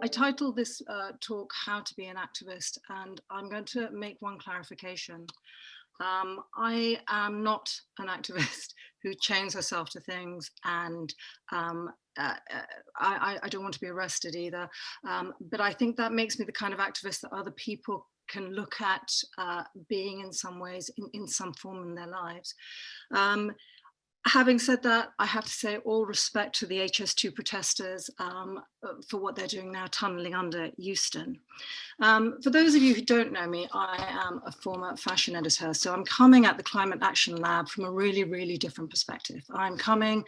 I titled this talk, How to Be an Activist, and I'm going to make one clarification. I am not an activist who chains herself to things, and I don't want to be arrested either. But I think that makes me the kind of activist that other people can look at being in some ways, in some form in their lives. Having said that, I have to say all respect to the HS2 protesters for what they're doing now, tunneling under Euston. For those of you who don't know me, I am a former fashion editor, so I'm coming at the Climate Action Lab from a really, really different perspective. I'm coming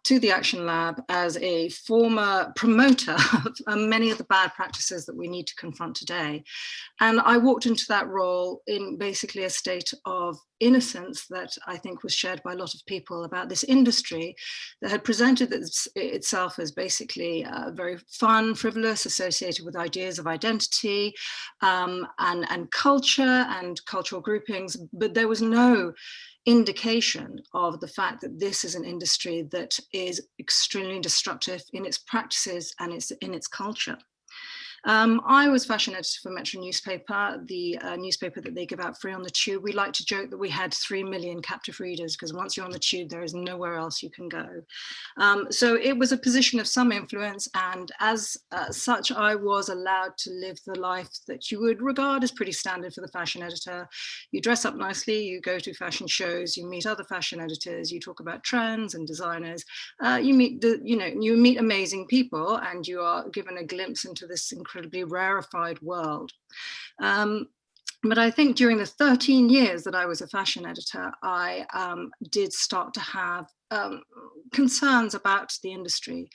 to the Action Lab as a former promoter of many of the bad practices that we need to confront today. And I walked into that role in basically a state of innocence that I think was shared by a lot of people about this industry that had presented itself as basically very fun, frivolous, associated with ideas of identity and culture and cultural groupings, but there was no indication of the fact that this is an industry that is extremely destructive in its practices and in its culture. I was fashion editor for Metro newspaper, the newspaper that they give out free on the tube. We like to joke that we had 3 million captive readers because once you're on the tube, there is nowhere else you can go. So it was a position of some influence, and as such, I was allowed to live the life that you would regard as pretty standard for the fashion editor. You dress up nicely, you go to fashion shows, you meet other fashion editors, you talk about trends and designers, you meet amazing people, and you are given a glimpse into this incredibly rarefied world. But I think during the 13 years that I was a fashion editor, I did start to have concerns about the industry.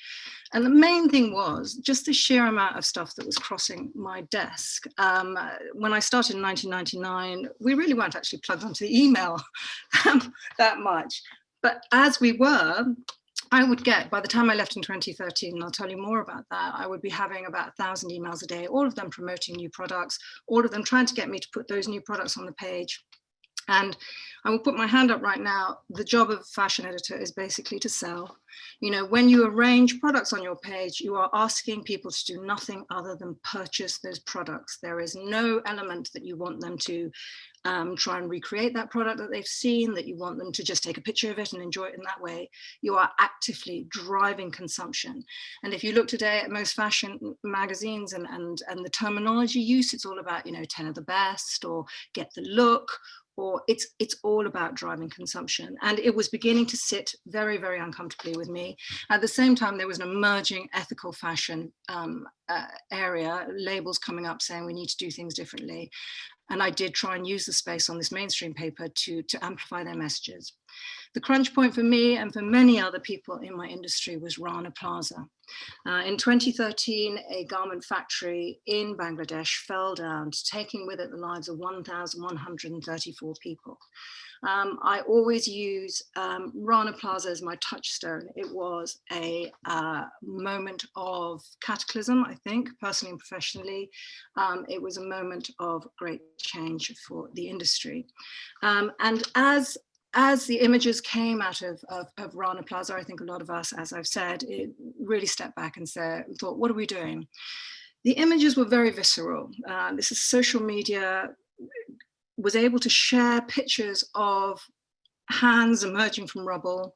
And the main thing was just the sheer amount of stuff that was crossing my desk. When I started in 1999, we really weren't actually plugged onto the email that much. But as we were, I would get, by the time I left in 2013, and I'll tell you more about that, I would be having about 1,000 emails a day, all of them promoting new products, all of them trying to get me to put those new products on the page. And I will put my hand up right now. The job of a fashion editor is basically to sell. You know, when you arrange products on your page, you are asking people to do nothing other than purchase those products. There is no element that you want them to try and recreate that product that they've seen, that you want them to just take a picture of it and enjoy it in that way. You are actively driving consumption. And if you look today at most fashion magazines and the terminology use, it's all about, 10 of the best, or get the look, or it's all about driving consumption. And it was beginning to sit very, very uncomfortably with me. At the same time, there was an emerging ethical fashion area, labels coming up saying we need to do things differently. And I did try and use the space on this mainstream paper to amplify their messages. The crunch point for me and for many other people in my industry was Rana Plaza. In 2013, a garment factory in Bangladesh fell down, taking with it the lives of 1,134 people. I always use Rana Plaza as my touchstone. It was a moment of cataclysm, I think, personally and professionally. It was a moment of great change for the industry. And as the images came out of Rana Plaza, I think a lot of us, as I've said, it really stepped back and thought, what are we doing? The images were very visceral. This is social media, was able to share pictures of hands emerging from rubble,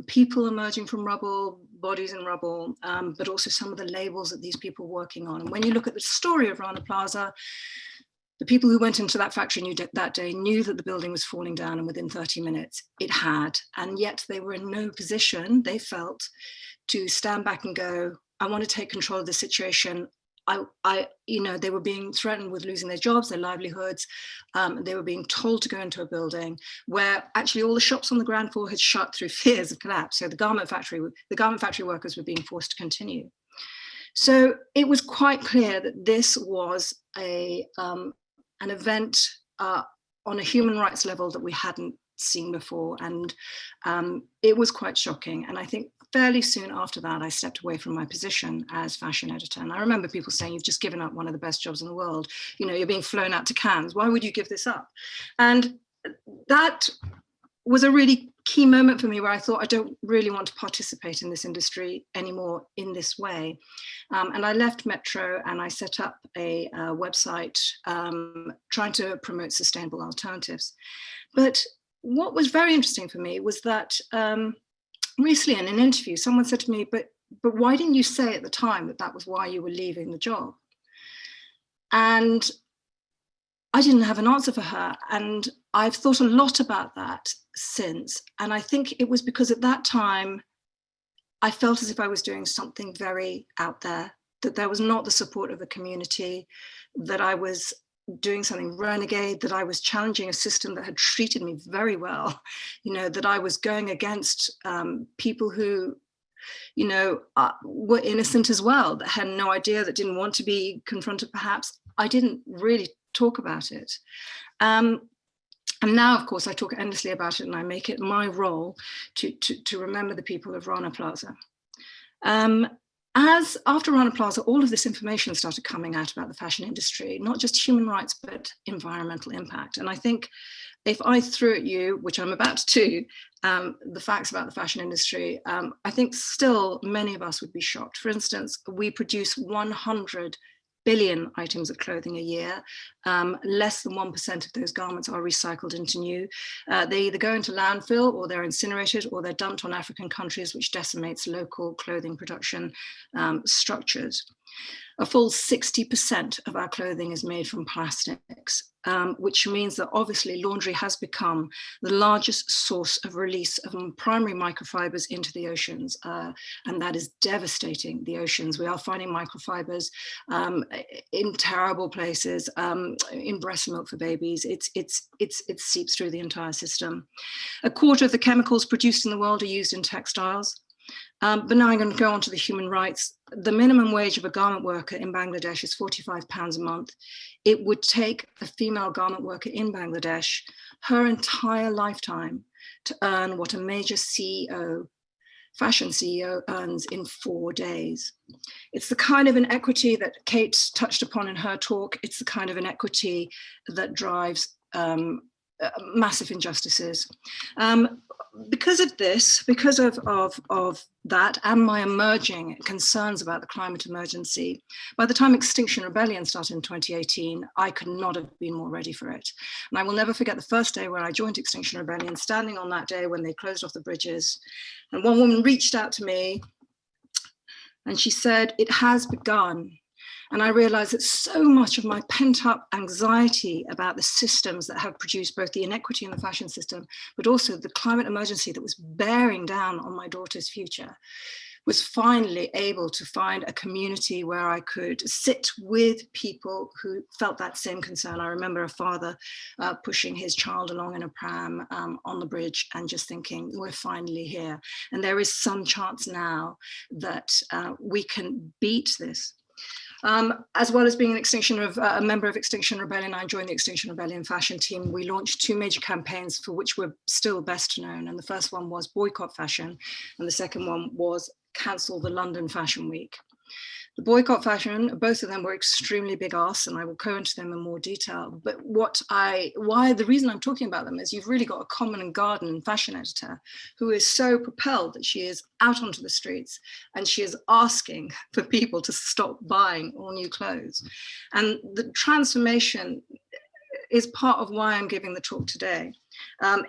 people emerging from rubble, bodies in rubble, but also some of the labels that these people were working on. And when you look at the story of Rana Plaza, the people who went into that factory that day knew that the building was falling down, and within 30 minutes it had. And yet they were in no position, they felt, to stand back and go, I want to take control of the situation. They were being threatened with losing their jobs, their livelihoods. They were being told to go into a building where actually all the shops on the ground floor had shut through fears of collapse. So the garment factory workers were being forced to continue. So it was quite clear that this was an event on a human rights level that we hadn't seen before, and it was quite shocking. And I think fairly soon after that, I stepped away from my position as fashion editor. And I remember people saying, you've just given up one of the best jobs in the world. You're being flown out to Cannes. Why would you give this up? And that was a really key moment for me where I thought I don't really want to participate in this industry anymore in this way. And I left Metro and I set up a website trying to promote sustainable alternatives. But what was very interesting for me was that recently in an interview, someone said to me, but why didn't you say at the time that that was why you were leaving the job? And I didn't have an answer for her. And I've thought a lot about that since. And I think it was because at that time, I felt as if I was doing something very out there, that there was not the support of the community, that I was doing something renegade, that I was challenging a system that had treated me very well, you know, that I was going against people who, you know, were innocent as well, that had no idea, that didn't want to be confronted perhaps. I didn't really talk about it. And now, of course, I talk endlessly about it and I make it my role to remember the people of Rana Plaza. As after Rana Plaza, all of this information started coming out about the fashion industry, not just human rights, but environmental impact. And I think if I threw at you, which I'm about to do, the facts about the fashion industry, I think still many of us would be shocked. For instance, we produce 100 billion items of clothing a year. Less than 1% of those garments are recycled into new. They either go into landfill or they're incinerated or they're dumped on African countries, which decimates local clothing production structures. A full 60% of our clothing is made from plastics, which means that obviously laundry has become the largest source of release of primary microfibers into the oceans. And that is devastating the oceans. We are finding microfibers in terrible places, in breast milk for babies. It seeps through the entire system. A quarter of the chemicals produced in the world are used in textiles. But now I'm going to go on to the human rights. The minimum wage of a garment worker in Bangladesh is £45 a month. It would take a female garment worker in Bangladesh her entire lifetime to earn what a major CEO, fashion CEO, earns in 4 days. It's the kind of inequity that Kate touched upon in her talk. It's the kind of inequity that drives massive injustices. Because of this, because of that, and my emerging concerns about the climate emergency, by the time Extinction Rebellion started in 2018, I could not have been more ready for it. And I will never forget the first day when I joined Extinction Rebellion, standing on that day when they closed off the bridges, and one woman reached out to me and she said, "It has begun." And I realized that so much of my pent up anxiety about the systems that have produced both the inequity in the fashion system, but also the climate emergency that was bearing down on my daughter's future, was finally able to find a community where I could sit with people who felt that same concern. I remember a father pushing his child along in a pram on the bridge and just thinking, we're finally here. And there is some chance now that we can beat this. As well as being a member of Extinction Rebellion, I joined the Extinction Rebellion fashion team. We launched 2 major campaigns for which we're still best known. And the first one was Boycott Fashion, and the second one was Cancel the London Fashion Week. The Boycott Fashion, both of them were extremely big asks, and I will go into them in more detail. But the reason I'm talking about them is you've really got a common and garden fashion editor who is so propelled that she is out onto the streets and she is asking for people to stop buying all new clothes. And the transformation is part of why I'm giving the talk today.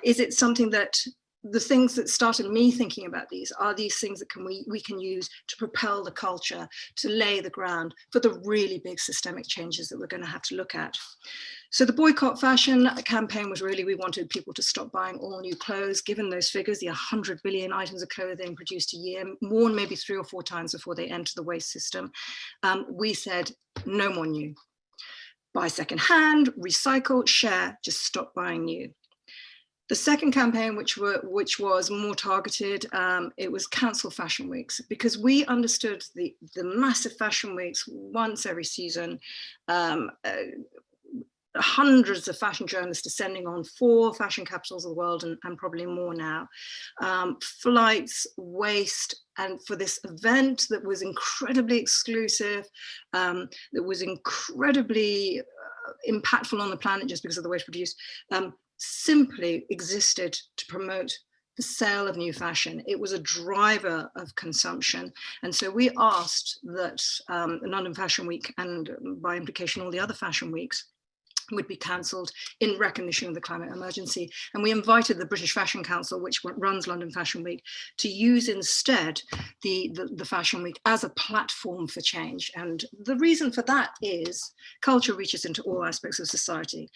Is it something that the things that started me thinking about these are these things that we can use to propel the culture, to lay the ground for the really big systemic changes that we're going to have to look at. So the Boycott Fashion campaign was really, we wanted people to stop buying all new clothes. Given those figures, the 100 billion items of clothing produced a year, worn maybe 3 or 4 times before they enter the waste system, we said no more new. Buy secondhand, recycle, share, just stop buying new. The second campaign, which was more targeted, it was Cancel Fashion Weeks, because we understood the massive fashion weeks once every season, hundreds of fashion journalists descending on 4 fashion capitals of the world and probably more now, flights, waste, and for this event that was incredibly exclusive, that was incredibly impactful on the planet just because of the way it's produced, simply existed to promote the sale of new fashion. It was a driver of consumption. And so we asked that London Fashion Week, and by implication all the other fashion weeks, would be cancelled in recognition of the climate emergency. And we invited the British Fashion Council, which runs London Fashion Week, to use instead the Fashion Week as a platform for change. And the reason for that is culture reaches into all aspects of society.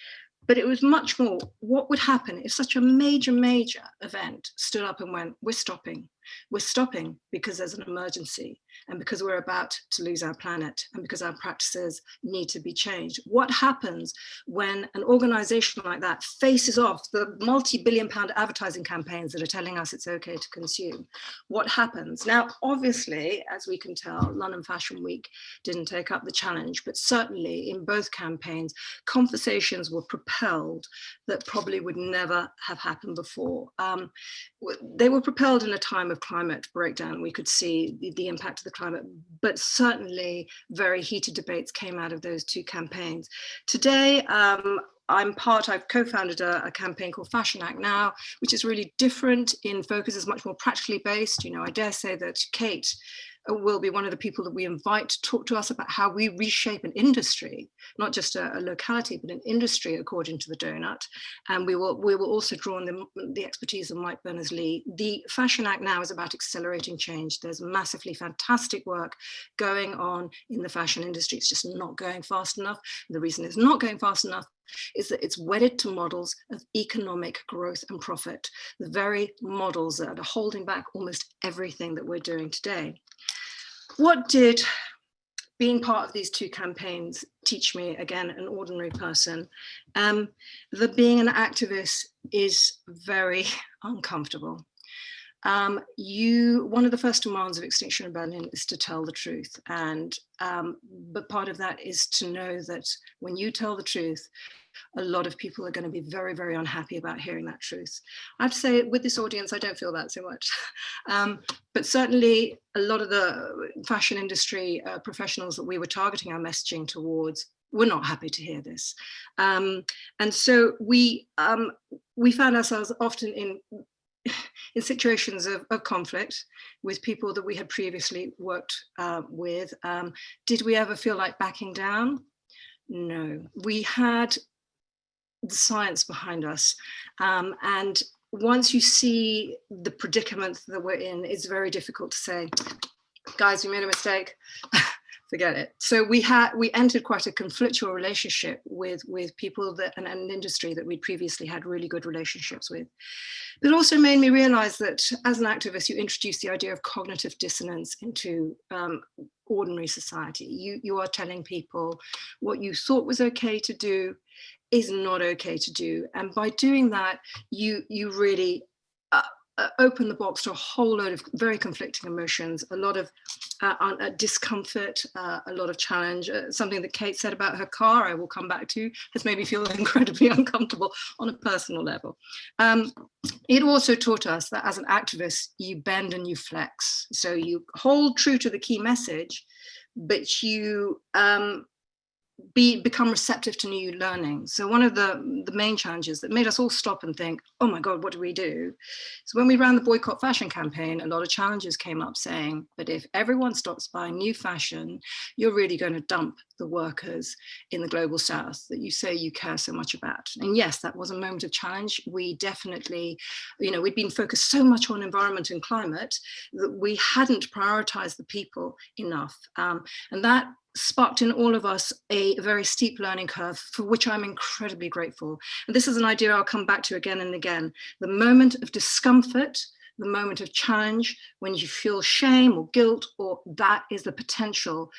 But it was much more, what would happen if such a major event stood up and went, we're stopping. We're stopping because there's an emergency, and because we're about to lose our planet, and because our practices need to be changed. What happens when an organization like that faces off the multi-billion-pound advertising campaigns that are telling us it's okay to consume? What happens? Now, obviously, as we can tell, London Fashion Week didn't take up the challenge, but certainly in both campaigns, conversations were propelled that probably would never have happened before. They were propelled in a time of climate breakdown. We could see the impact of the climate, but certainly very heated debates came out of those two campaigns. Today, I've co-founded a campaign called Fashion Act Now, which is really different in focus, is much more practically based. You know, I dare say that Kate will be one of the people that we invite to talk to us about how we reshape an industry, not just a locality, but an industry according to the donut. And we will also draw on the expertise of Mike Berners-Lee. The Fashion Act Now is about accelerating change. There's massively fantastic work going on in the fashion industry. It's just not going fast enough. And the reason it's not going fast enough is that it's wedded to models of economic growth and profit, the very models that are holding back almost everything that we're doing today. What did being part of these two campaigns teach me, again, an ordinary person? That being an activist is very uncomfortable. One of the first demands of Extinction Rebellion is to tell the truth. But part of that is to know that when you tell the truth, a lot of people are going to be very, very unhappy about hearing that truth. I have to say, with this audience, I don't feel that so much. But certainly a lot of the fashion industry professionals that we were targeting our messaging towards were not happy to hear this. And so we found ourselves often in situations of conflict with people that we had previously worked with. Did we ever feel like backing down? No, we had the science behind us. And once you see the predicament that we're in, it's very difficult to say, guys, we made a mistake. Forget it. So we entered quite a conflictual relationship with people that and an industry that we'd previously had really good relationships with. But it also made me realize that as an activist, you introduce the idea of cognitive dissonance into ordinary society. You are telling people what you thought was okay to do is not okay to do. And by doing that, you really open the box to a whole load of very conflicting emotions, a lot of discomfort, a lot of challenge. Something that Kate said about her car, I will come back to, has made me feel incredibly uncomfortable on a personal level. It also taught us that as an activist, you bend and you flex. So you hold true to the key message, but you become receptive to new learning. So one of the main challenges that made us all stop and think, oh my God, what do we do? So when we ran the Boycott Fashion campaign, a lot of challenges came up saying, but if everyone stops buying new fashion, you're really going to dump the workers in the global south that you say you care so much about. And yes, that was a moment of challenge. We definitely, we'd been focused so much on environment and climate that we hadn't prioritized the people enough. And that sparked in all of us a very steep learning curve, for which I'm incredibly grateful. And this is an idea I'll come back to again and again. The moment of discomfort, the moment of challenge, when you feel shame or guilt, or that is the potential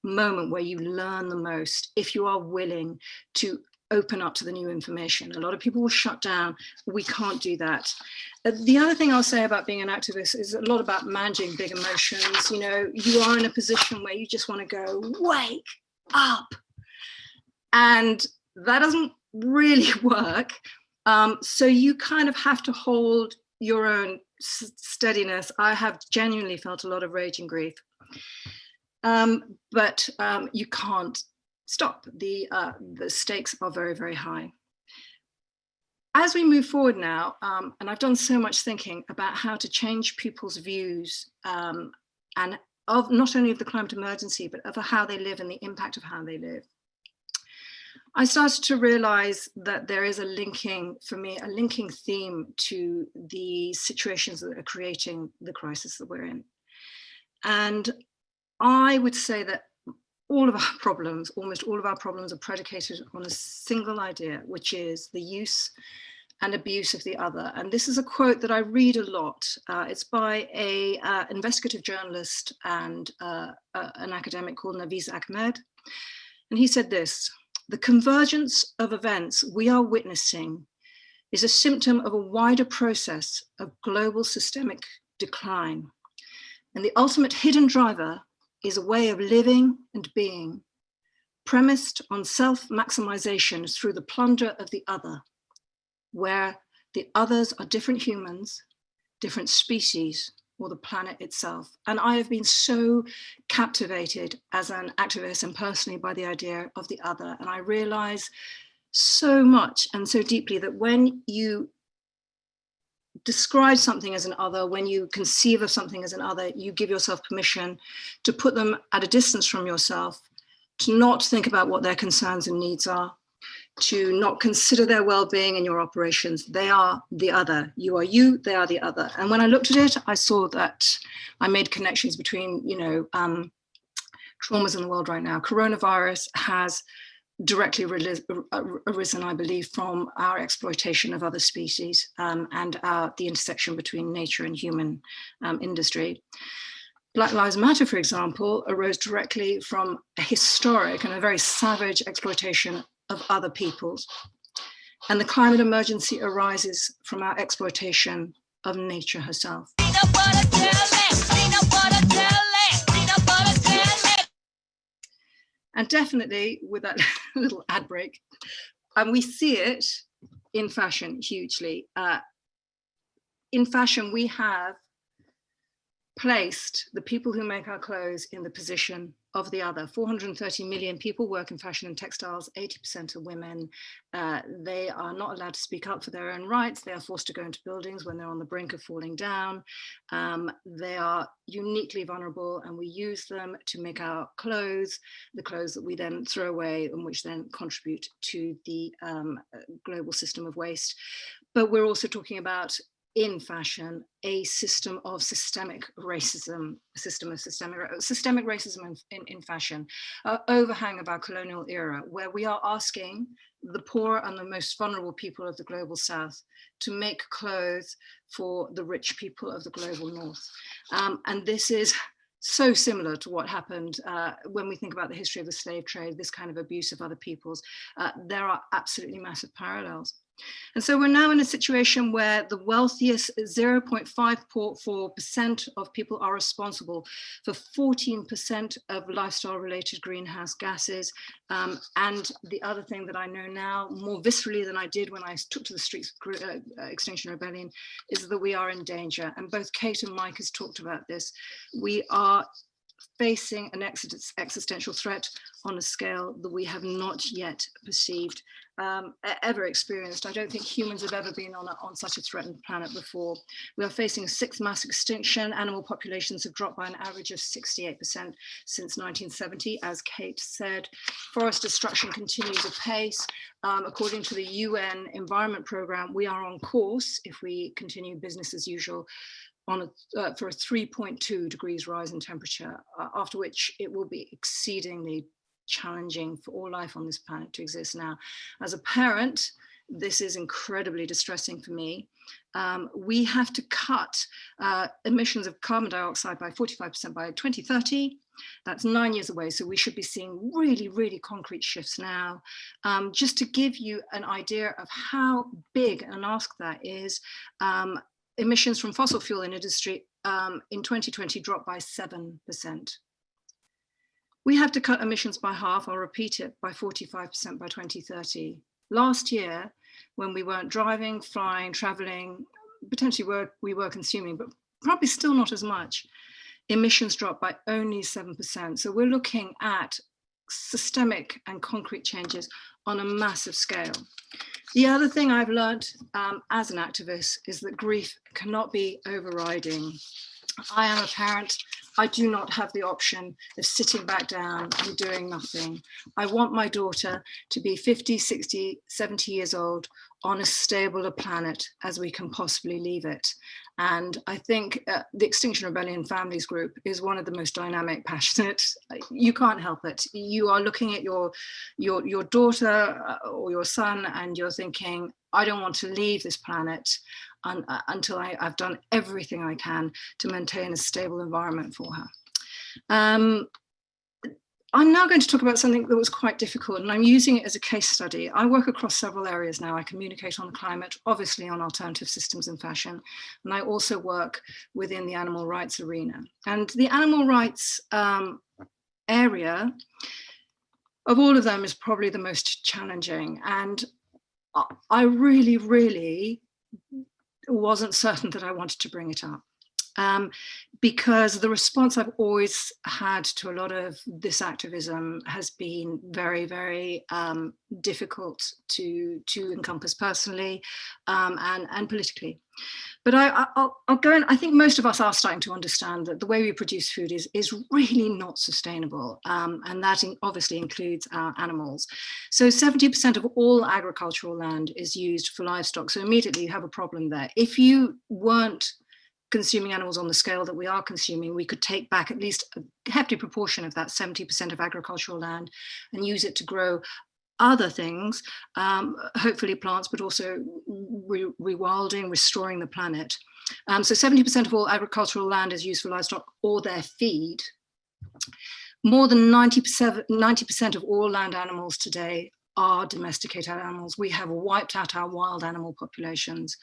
moment where you learn the most if you are willing to open up to the new information. A lot of people will shut down. We can't do that. The other thing I'll say about being an activist is a lot about managing big emotions. You are in a position where you just want to go, wake up. And that doesn't really work. So you kind of have to hold your own steadiness. I have genuinely felt a lot of rage and grief. But you can't stop. The stakes are very, very high. as we move forward now, and I've done so much thinking about how to change people's views and of not only of the climate emergency, but of how they live and the impact of how they live, I started to realize that there is a linking, for me, a linking theme to the situations that are creating the crisis that we're in. And I would say that all of our problems, almost all of our problems, are predicated on a single idea, which is the use and abuse of the other. And this is a quote that I read a lot. It's by an investigative journalist and an academic called Navez Ahmed. And he said this: "The convergence of events we are witnessing is a symptom of a wider process of global systemic decline. And the ultimate hidden driver is a way of living and being, premised on self-maximization through the plunder of the other, where the others are different humans, different species, or the planet itself." And I have been so captivated as an activist and personally by the idea of the other. And I realize so much and so deeply that when you describe something as an other, when you conceive of something as an other, you give yourself permission to put them at a distance from yourself, to not think about what their concerns and needs are, to not consider their well-being in your operations. They are the other. You are you, they are the other. And when I looked at it, I saw that I made connections between, traumas in the world right now. Coronavirus has directly arisen, I believe, from our exploitation of other species and the intersection between nature and human industry. Black Lives Matter, for example, arose directly from a historic and a very savage exploitation of other peoples. And the climate emergency arises from our exploitation of nature herself. And definitely with that little ad break, and we see it in fashion hugely. In fashion, we have placed the people who make our clothes in the position of the other. 430 million people work in fashion and textiles, 80% are women. They are not allowed to speak up for their own rights. They are forced to go into buildings when they're on the brink of falling down. They are uniquely vulnerable, and we use them to make our clothes, the clothes that we then throw away and which then contribute to the global system of waste. But we're also talking about, in fashion, a system of systemic racism, systemic racism in fashion, overhang of our colonial era, where we are asking the poor and the most vulnerable people of the global south to make clothes for the rich people of the global north. And this is so similar to what happened when we think about the history of the slave trade, this kind of abuse of other peoples. There are absolutely massive parallels. And so we're now in a situation where the wealthiest 0.54% of people are responsible for 14% of lifestyle-related greenhouse gases. And the other thing that I know now more viscerally than I did when I took to the streets of Extinction Rebellion is that we are in danger. And both Kate and Mike has talked about this. We are facing an existential threat on a scale that we have not yet perceived, ever experienced. I don't think humans have ever been on such a threatened planet before. We are facing a sixth mass extinction. Animal populations have dropped by an average of 68% since 1970, as Kate said. Forest destruction continues apace. According to the UN Environment Programme, we are on course, if we continue business as usual, for a 3.2 degrees rise in temperature, after which it will be exceedingly challenging for all life on this planet to exist. Now, as a parent, this is incredibly distressing for me. We have to cut emissions of carbon dioxide by 45% by 2030. That's 9 years away, so we should be seeing really, really concrete shifts now. Just to give you an idea of how big an ask that is, emissions from fossil fuel in industry in 2020 dropped by 7%. We have to cut emissions by half, I'll repeat it, by 45% by 2030. Last year, when we weren't driving, flying, traveling, potentially we were consuming, but probably still not as much, emissions dropped by only 7%. So we're looking at systemic and concrete changes on a massive scale. The other thing I've learned as an activist is that grief cannot be overriding. I am a parent. I do not have the option of sitting back down and doing nothing. I want my daughter to be 50, 60, 70 years old on as stable a planet as we can possibly leave it. And I think the Extinction Rebellion Families Group is one of the most dynamic, passionate. You can't help it. You are looking at your daughter or your son and you're thinking, I don't want to leave this planet until I've done everything I can to maintain a stable environment for her. I'm now going to talk about something that was quite difficult, and I'm using it as a case study. I work across several areas now. I communicate on climate, obviously on alternative systems and fashion, and I also work within the animal rights arena. And the animal rights area of all of them is probably the most challenging. And I really wasn't certain that I wanted to bring it up. Because the response I've always had to a lot of this activism has been very difficult to encompass personally and politically. But I'll go in. I think most of us are starting to understand that the way we produce food is really not sustainable, and that obviously includes our animals. So 70% of all agricultural land is used for livestock. So immediately you have a problem there. If you weren't consuming animals on the scale that we are consuming, we could take back at least a hefty proportion of that 70% of agricultural land and use it to grow other things, hopefully plants, but also rewilding, restoring the planet. So 70% of all agricultural land is used for livestock or their feed. More than 90% of all land animals today are domesticated animals. We have wiped out our wild animal populations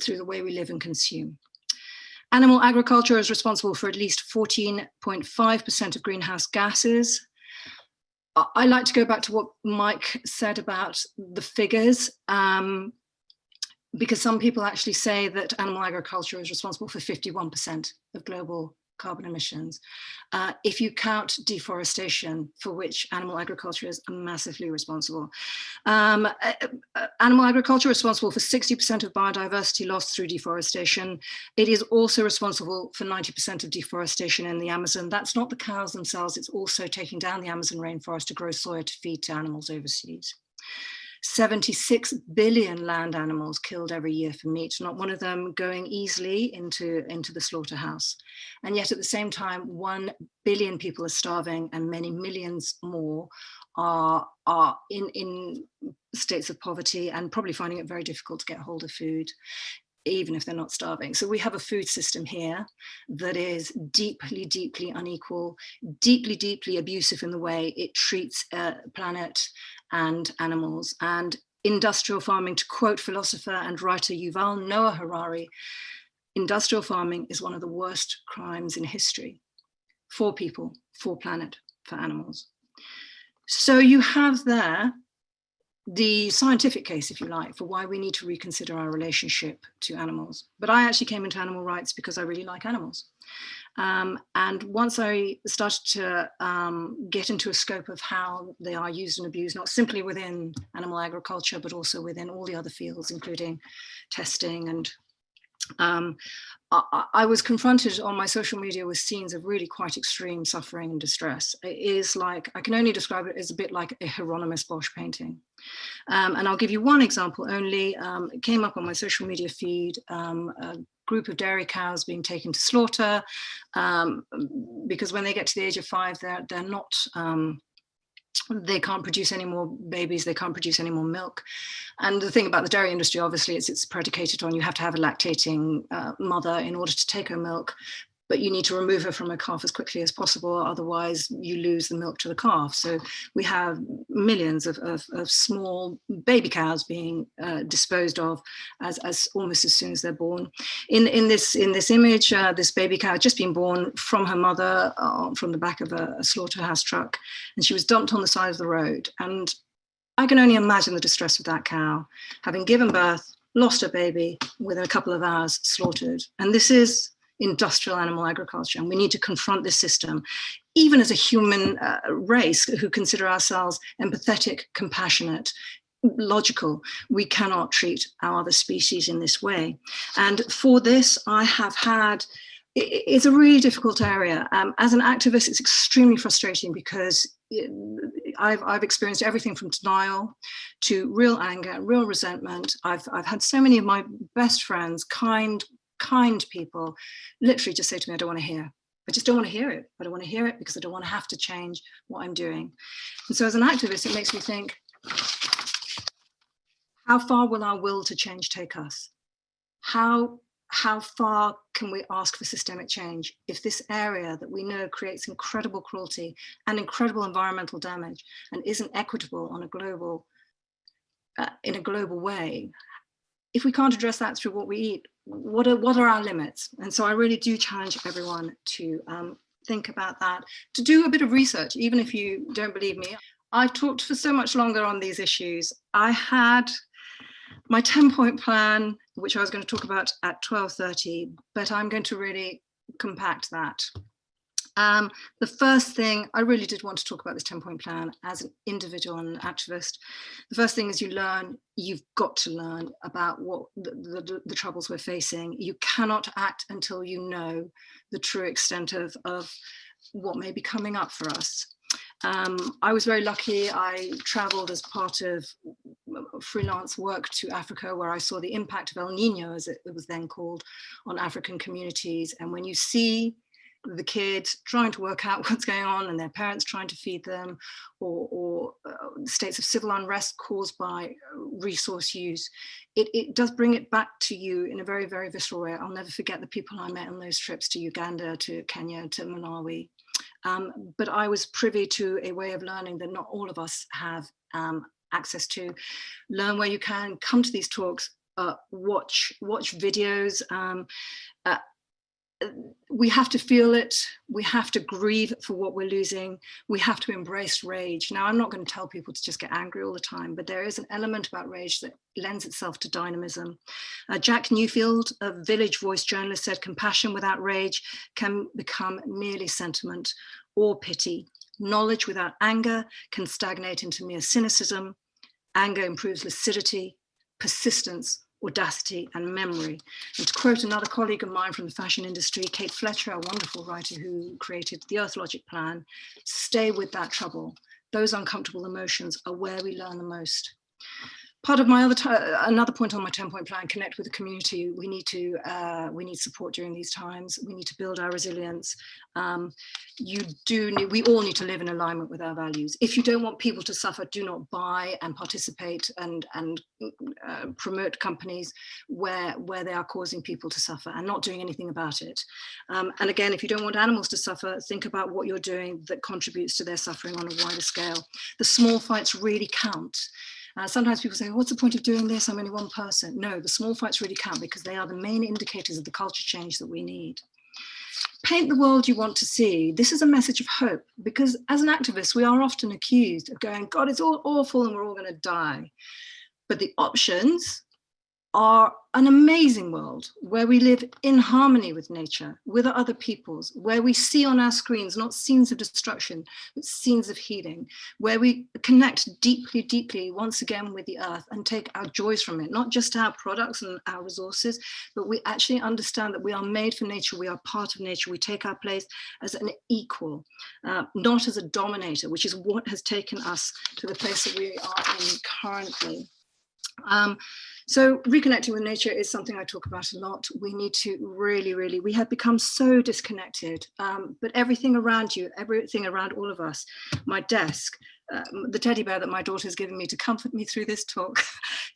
through the way we live and consume. Animal agriculture is responsible for at least 14.5% of greenhouse gases. I like to go back to what Mike said about the figures, because some people actually say that animal agriculture is responsible for 51% of global carbon emissions. If you count deforestation, for which animal agriculture is massively responsible. Animal agriculture is responsible for 60% of biodiversity loss through deforestation. It is also responsible for 90% of deforestation in the Amazon. That's not the cows themselves, it's also taking down the Amazon rainforest to grow soya to feed to animals overseas. 76 billion land animals killed every year for meat, not one of them going easily into the slaughterhouse. And yet at the same time, 1 billion people are starving and many millions more are in states of poverty and probably finding it very difficult to get hold of food, even if they're not starving. So we have a food system here that is deeply unequal, deeply abusive in the way it treats planet and animals. And industrial farming, to quote philosopher and writer Yuval Noah Harari, industrial farming is one of the worst crimes in history for people, for planet, for animals. So you have there the scientific case, if you like, for why we need to reconsider our relationship to animals. But I actually came into animal rights because I really like animals. And once I started to get into a scope of how they are used and abused, not simply within animal agriculture, but also within all the other fields, including testing and I was confronted on my social media with scenes of really quite extreme suffering and distress. It is like, I can only describe it as a bit like a Hieronymus Bosch painting. And I'll give you one example only. It came up on my social media feed, a group of dairy cows being taken to slaughter, because when they get to the age of 5, they're not, they can't produce any more babies, they can't produce any more milk. And the thing about the dairy industry, obviously, it's predicated on you have to have a lactating mother in order to take her milk, but you need to remove her from her calf as quickly as possible, otherwise you lose the milk to the calf. So we have millions of small baby cows being disposed of as almost as soon as they're born. In this image, this baby cow had just been born from her mother from the back of a slaughterhouse truck, and she was dumped on the side of the road. And I can only imagine the distress of that cow, having given birth, lost her baby, within a couple of hours slaughtered. And this is industrial animal agriculture, and we need to confront this system. Even as a human race who consider ourselves empathetic, compassionate, logical, we cannot treat our other species in this way. And for this, I have had, it's a really difficult area. As an activist, it's extremely frustrating because I've experienced everything from denial to real anger, real resentment. I've had so many of my best friends, kind people, literally just say to me, I don't want to hear. I just don't want to hear it. I don't want to hear it because I don't want to have to change what I'm doing. And so as an activist, it makes me think, how far will our will to change take us? How far can we ask for systemic change if this area that we know creates incredible cruelty and incredible environmental damage and isn't equitable on a global, in a global way? If we can't address that through what we eat, what are our limits? And so I really do challenge everyone to think about that, to do a bit of research, even if you don't believe me. I've talked for so much longer on these issues. I had my 10-point plan, which I was going to talk about at 12:30, but I'm going to really compact that. The first thing, I really did want to talk about this 10-point plan as an individual and an activist. The first thing is you've got to learn about what the troubles we're facing. You cannot act until you know the true extent of what may be coming up for us. I was very lucky. I traveled as part of freelance work to Africa, where I saw the impact of El Nino, as it was then called, on African communities. And when you see the kids trying to work out what's going on and their parents trying to feed them, or states of civil unrest caused by resource use, it does bring it back to you in a very, very visceral way. I'll never forget the people I met on those trips to Uganda, to Kenya, to Malawi. But I was privy to a way of learning that not all of us have access to. Learn where you can, come to these talks, watch videos. We have to feel it. We have to grieve for what we're losing. We have to embrace rage. Now, I'm not going to tell people to just get angry all the time, but there is an element about rage that lends itself to dynamism. Jack Newfield, a Village Voice journalist, said, compassion without rage can become merely sentiment or pity. Knowledge without anger can stagnate into mere cynicism. Anger improves lucidity, persistence, audacity, and memory. And to quote another colleague of mine from the fashion industry, Kate Fletcher, a wonderful writer who created the Earth Logic Plan, stay with that trouble. Those uncomfortable emotions are where we learn the most. Part of my another point on my 10-point plan, connect with the community. We need support during these times. We need to build our resilience. We all need to live in alignment with our values. If you don't want people to suffer, do not buy and participate and promote companies where they are causing people to suffer and not doing anything about it. And again, if you don't want animals to suffer, think about what you're doing that contributes to their suffering on a wider scale. The small fights really count. Sometimes people say, what's the point of doing this? I'm only one person. No, the small fights really count because they are the main indicators of the culture change that we need. Paint the world you want to see. This is a message of hope, because as an activist, we are often accused of going, God, it's all awful and we're all going to die. But the options are an amazing world where we live in harmony with nature, with other peoples, where we see on our screens not scenes of destruction, but scenes of healing, where we connect deeply, deeply once again with the earth and take our joys from it, not just our products and our resources, but we actually understand that we are made for nature, we are part of nature, we take our place as an equal, not as a dominator, which is what has taken us to the place that we are in currently. So reconnecting with nature is something I talk about a lot. We need to really, we have become so disconnected, but everything around you, everything around all of us, my desk, the teddy bear that my daughter has given me to comfort me through this talk,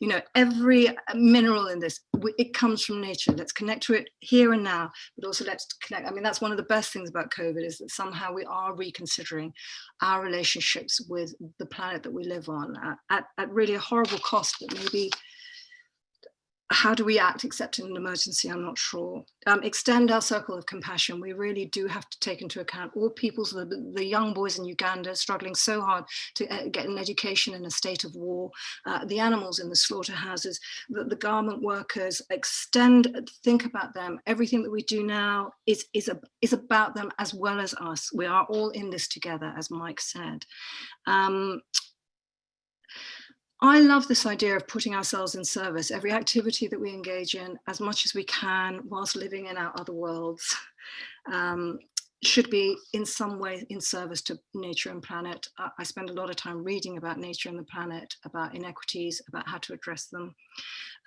you know, every mineral in this, it comes from nature. Let's connect to it here and now, but also let's connect. I mean, that's one of the best things about COVID, is that somehow we are reconsidering our relationships with the planet that we live on at really a horrible cost, but maybe how do we act except in an emergency? I'm not sure. Extend our circle of compassion. We really do have to take into account all peoples, the young boys in Uganda struggling so hard to get an education in a state of war, the animals in the slaughterhouses, the garment workers. Think about them. Everything that we do now is about them as well as us. We are all in this together, as Mike said. I love this idea of putting ourselves in service. Every activity that we engage in, as much as we can, whilst living in our other worlds, should be in some way in service to nature and planet. I spend a lot of time reading about nature and the planet, about inequities, about how to address them.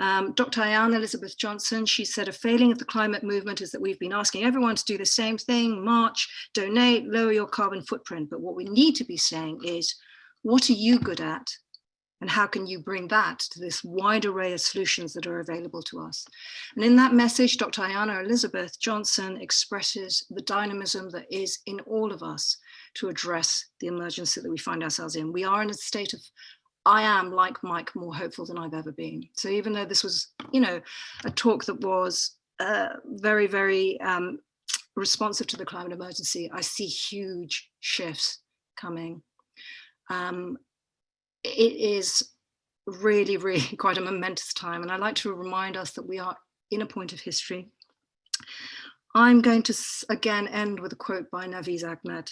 Dr. Ayanna Elizabeth Johnson, she said, a failing of the climate movement is that we've been asking everyone to do the same thing, march, donate, lower your carbon footprint. But what we need to be saying is, what are you good at? And how can you bring that to this wide array of solutions that are available to us? And in that message, Dr. Ayanna Elizabeth Johnson expresses the dynamism that is in all of us to address the emergency that we find ourselves in. We are in a state of, I am, like Mike, more hopeful than I've ever been. So even though this was, a talk that was very, very responsive to the climate emergency, I see huge shifts coming. It is really, really quite a momentous time. And I'd like to remind us that we are in a point of history. I'm going to again end with a quote by Nafeez Ahmed.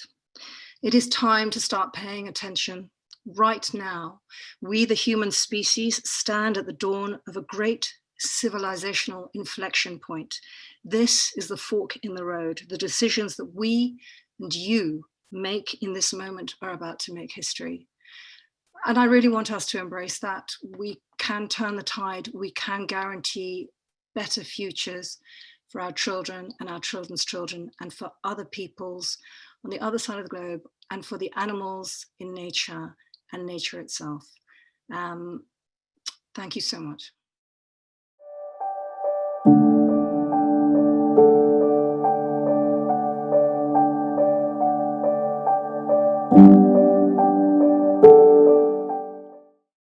It is time to start paying attention. Right now, we, the human species, stand at the dawn of a great civilizational inflection point. This is the fork in the road. The decisions that we and you make in this moment are about to make history. And I really want us to embrace that. We can turn the tide. We can guarantee better futures for our children and our children's children, and for other peoples on the other side of the globe, and for the animals in nature and nature itself. Thank you so much.